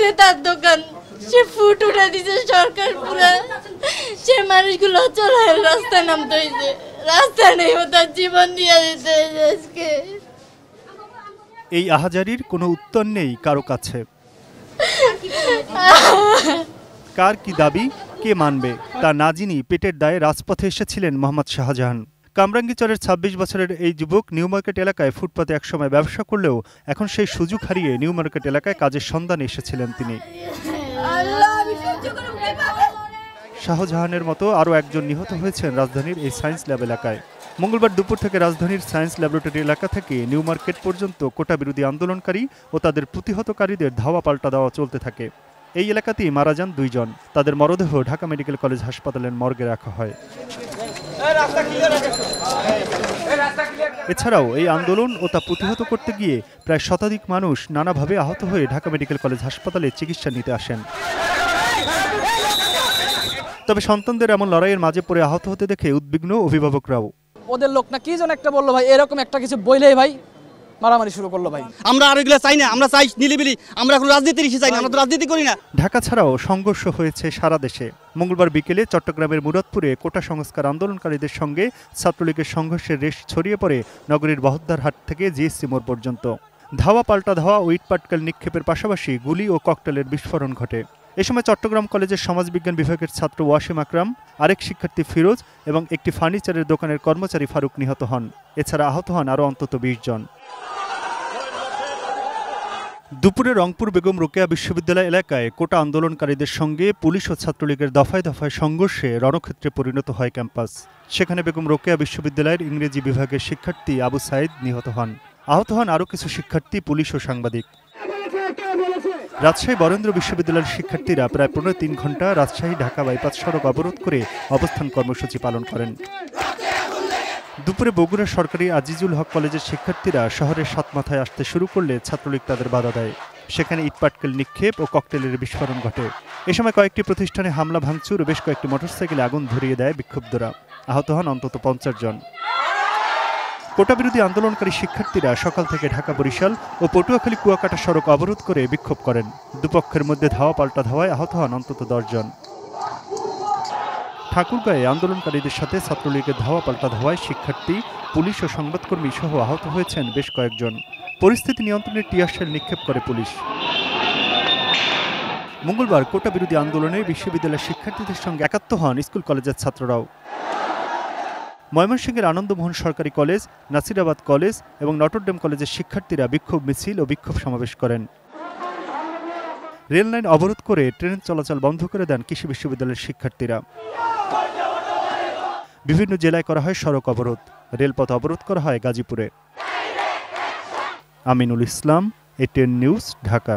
ফুটে তার দোকান, সে ফুট উঠে দিছে সরকার পুরা। সে মানুষগুলো চলার রাস্তায় নামতে হয়েছে, রাস্তা নেই, ও তার জীবন দিয়ে দিতে আজকে। এই আহাজারির কোনো উত্তর নেই কারো কাছে। কার কি দাবি, কে মানবে তা না যিনি পেটের দায়ে রাজপথে এসেছিলেন মোহাম্মদ শাহজাহান। কামরাঙ্গীরচরের ২৬ বছরের এই যুবক নিউ মার্কেট এলাকায় ফুটপাতে একসময় ব্যবসা করলেও এখন সেই সুযোগ হারিয়ে নিউ মার্কেট এলাকায় কাজের সন্ধানে এসেছিলেন তিনি। শাহজাহানের মতো আরও একজন নিহত হয়েছেন রাজধানীর এই সায়েন্স ল্যাব এলাকায়। মঙ্গলবার দুপুর থেকে রাজধানীর সায়েন্স ল্যাবরেটরি এলাকা থেকে নিউ মার্কেট পর্যন্ত কোটা বিরোধী আন্দোলনকারী ও তাদের প্রতিহতকারীদের ধাওয়া পাল্টা দেওয়া চলতে থাকে। এই এলাকাতেই মারা যান ২ জন। তাদের মরদেহ ঢাকা মেডিকেল কলেজ হাসপাতালের মর্গে রাখা হয়। এছাড়াও এই আন্দোলন ও তা প্রতিহত করতে গিয়ে প্রায় শতাধিক মানুষ নানাভাবে আহত হয়ে ঢাকা মেডিকেল কলেজ হাসপাতালে চিকিৎসা নিতে আসেন। তবে সন্তানদের এমন লড়াইয়ের মাঝে পড়ে আহত হতে দেখে উদ্বিগ্ন অভিভাবকরাও। ওদের লোক না কি যেন একটা বললো ভাই, এরকম একটা কিছু বইলেই ভাই মারামারি শুরু করলো ভাই। আমরা আর এগুলো চাই না, আমরা চাই নিলিবিলি, আমরা এখন রাজনীতির ইস্যু চাই না, আমরা তো রাজনীতি করি না। ঢাকা ছাড়াও সংঘর্ষ হয়েছে সারা দেশে। মঙ্গলবার বিকেলে চট্টগ্রামের মুরাদপুরে কোটা সংস্কার আন্দোলনকারীদের সঙ্গে ছাত্রলীগের সংঘর্ষের রেশ ছড়িয়ে পড়ে নগরীর বহদ্দারহাট থেকে জিএসসি মোড় পর্যন্ত। ধাওয়া পাল্টা ধাওয়া ও ইটপাটকেল নিক্ষেপের পাশাপাশি গুলি ও ককটেলের বিস্ফোরণ ঘটে। এ সময় চট্টগ্রাম কলেজের সমাজবিজ্ঞান বিভাগের ছাত্র ওয়াসিম আকরাম, আরেক শিক্ষার্থী ফিরোজ এবং একটি ফার্নিচারের দোকানের কর্মচারী ফারুক নিহত হন। এছাড়া আহত হন আরও অন্তত ২০ জন। দুপুরে রংপুর বেগম রোকেয়া বিশ্ববিদ্যালয় এলাকায় কোটা আন্দোলনকারীদের সঙ্গে পুলিশ ও ছাত্রলীগের দফায় দফায় সংঘর্ষে রণক্ষেত্রে পরিণত হয় ক্যাম্পাস। সেখানে বেগম রোকেয়া বিশ্ববিদ্যালয়ের ইংরেজি বিভাগের শিক্ষার্থী আবু সাইদ নিহত হন। আহত হন আরও কিছু শিক্ষার্থী, পুলিশ ও সাংবাদিক। রাজশাহী বরেন্দ্র বিশ্ববিদ্যালয়ের শিক্ষার্থীরা প্রায় ৩ ঘণ্টা রাজশাহী ঢাকা বাইপাস সড়ক অবরোধ করে অবস্থান কর্মসূচি পালন করেন। দুপুরে বগুড়া সরকারি আজিজুল হক কলেজের শিক্ষার্থীরা শহরের সাতমাথায় আসতে শুরু করলে ছাত্রলীগ তাদের বাধা দেয়। সেখানে ইটপাটকেল নিক্ষেপ ও ককটেলের বিস্ফোরণ ঘটে। এ সময় কয়েকটি প্রতিষ্ঠানে হামলা ভাঙচুর ও বেশ কয়েকটি মোটরসাইকেলে আগুন ধরিয়ে দেয় বিক্ষুব্ধরা। আহত হন অন্তত ৫০ জন। কোটা বিরোধী আন্দোলনকারী শিক্ষার্থীরা সকাল থেকে ঢাকা বরিশাল ও পটুয়াখালী কুয়াকাটা সড়ক অবরোধ করে বিক্ষোভ করেন। দুপক্ষের মধ্যে ধাওয়া পাল্টা ধাওয়ায় আহত হন অন্তত ১০ জন। ঠাকুরগাঁয়ে আন্দোলনকারীদের সাথে ছাত্রলীগের ধাওয়া পাল্টা ধাওয়ায় শিক্ষার্থী, পুলিশ ও সংবাদকর্মী সহ আহত হয়েছেন বেশ কয়েকজন। পরিস্থিতি নিয়ন্ত্রণে টিয়ার শেল নিক্ষেপ করে পুলিশ। মঙ্গলবার কোটা বিরোধী আন্দোলনে বিশ্ববিদ্যালয়ের শিক্ষার্থীদের সঙ্গে একাত্ম হন স্কুল কলেজের ছাত্ররাও। ময়মনসিংহের আনন্দমোহন সরকারি কলেজ, নাসিরাবাদ কলেজ এবং নটরডেম কলেজের শিক্ষার্থীরা বিক্ষোভ মিছিল ও বিক্ষোভ সমাবেশ করেন। রেললাইন অবরোধ করে ট্রেন চলাচল বন্ধ করে দেন কৃষি বিশ্ববিদ্যালয়ের শিক্ষার্থীরা। বিভিন্ন জেলায় করা হয় সড়ক অবরোধ। রেলপথ অবরোধ করা হয় গাজীপুরে। Aminul Islam, ATN news, Dhaka.